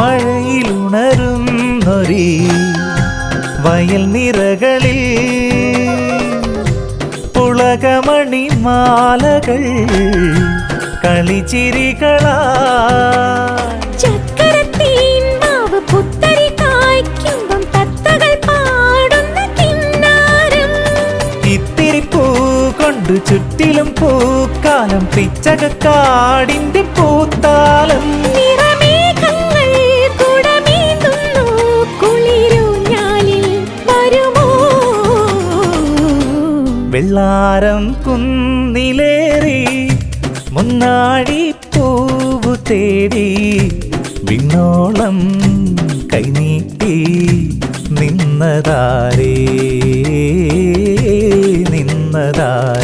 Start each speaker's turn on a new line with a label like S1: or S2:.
S1: മഴയിലുണരുന്നൊരീ വയൽ നിറകളിൽ പുളകമണിമാലകൾ കളിച്ചിരികളാ ചുറ്റിലും പൂക്കാലം പിച്ചകക്കാടിന്റെ പൂത്താലം വെള്ളാരം കുന്നിലേറി മുന്നാഴി പൂവു തേടി വിണ്ണോളം കൈനീട്ടി നിന്നതാരേ നിന്നതാരേ